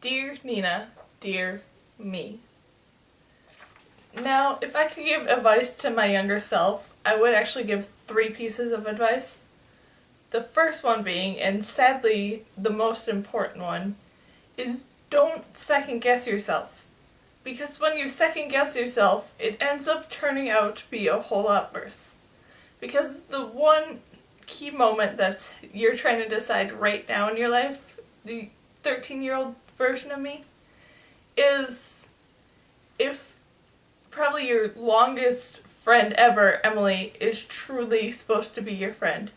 Dear Nina, dear me. Now, if I could give advice to my younger self, I would actually give 3 pieces of advice. The first one being, and sadly the most important one, is don't second guess yourself. Because when you second guess yourself, it ends up turning out to be a whole lot worse. Because the one key moment that you're trying to decide right now in your life, the 13-year-old version of me, is if probably your longest friend ever, Emily, is truly supposed to be your friend.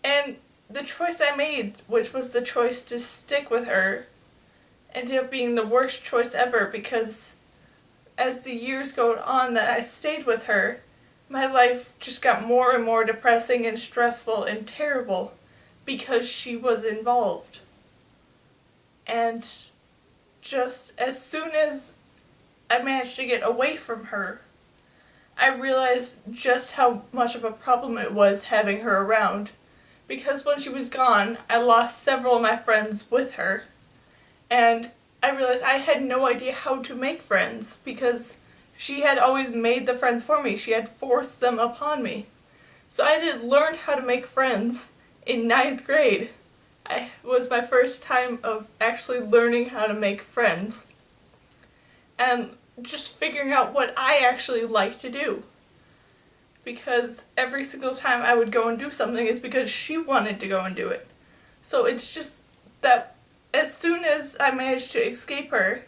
And the choice I made, which was the choice to stick with her, ended up being the worst choice ever because as the years go on that I stayed with her, my life just got more and more depressing and stressful and terrible because she was involved. And just as soon as I managed to get away from her, I realized just how much of a problem it was having her around. Because when she was gone, I lost several of my friends with her. And I realized I had no idea how to make friends because she had always made the friends for me. She had forced them upon me. So I had to learn how to make friends in 9th grade. It was my first time of actually learning how to make friends. And just figuring out what I actually like to do. Because every single time I would go and do something is because she wanted to go and do it. So it's just that as soon as I managed to escape her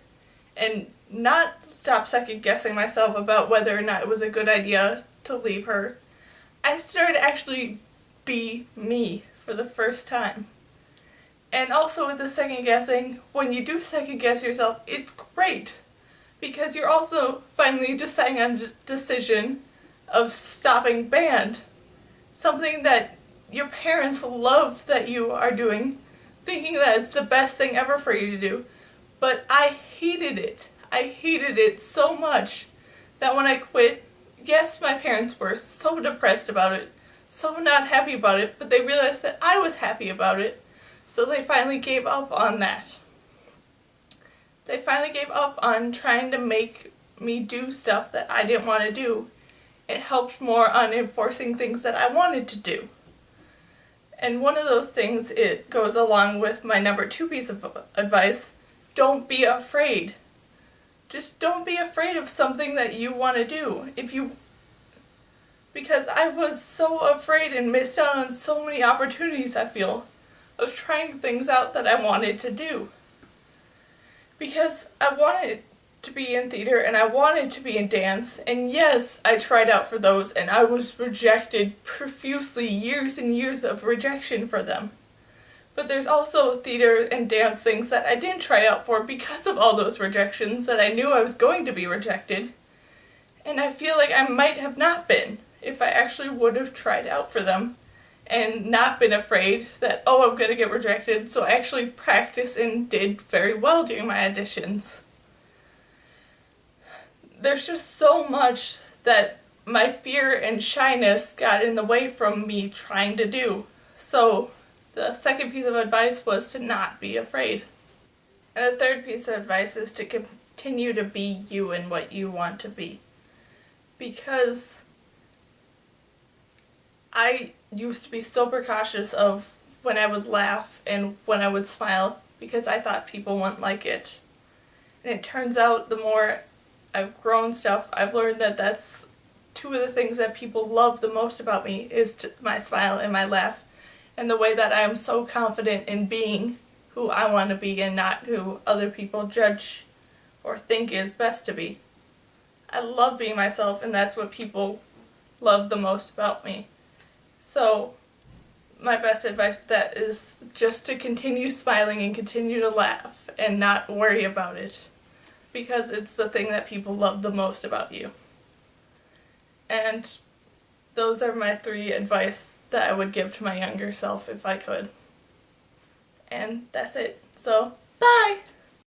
and not stop second guessing myself about whether or not it was a good idea to leave her, I started to actually be me for the first time. And also with the second guessing, when you do second guess yourself, it's great. Because you're also finally deciding on a decision of stopping band. Something that your parents love that you are doing, thinking that it's the best thing ever for you to do. But I hated it. I hated it so much that when I quit, yes, my parents were so depressed about it, so not happy about it, but they realized that I was happy about it, so they finally gave up on that. They finally gave up on trying to make me do stuff that I didn't want to do. It helped more on enforcing things that I wanted to do. And one of those things, it goes along with my number 2 piece of advice: don't be afraid. Just don't be afraid of something that you want to do. Because I was so afraid and missed out on so many opportunities, I feel, of trying things out that I wanted to do. Because I wanted to be in theater and I wanted to be in dance, and yes, I tried out for those and I was rejected profusely, years and years of rejection for them. But there's also theater and dance things that I didn't try out for because of all those rejections that I knew I was going to be rejected. And I feel like I might have not been if I actually would have tried out for them and not been afraid that, oh, I'm going to get rejected, so I actually practiced and did very well during my auditions. There's just so much that my fear and shyness got in the way from me trying to do. So the second piece of advice was to not be afraid. And the third piece of advice is to continue to be you and what you want to be. Because I used to be so precautious of when I would laugh and when I would smile because I thought people wouldn't like it. And it turns out the more I've grown stuff, I've learned that that's 2 of the things that people love the most about me is my smile and my laugh, and the way that I am so confident in being who I want to be and not who other people judge or think is best to be. I love being myself, and that's what people love the most about me. So my best advice for that is just to continue smiling and continue to laugh and not worry about it. Because it's the thing that people love the most about you. And those are my 3 advice that I would give to my younger self if I could. And that's it. So, bye!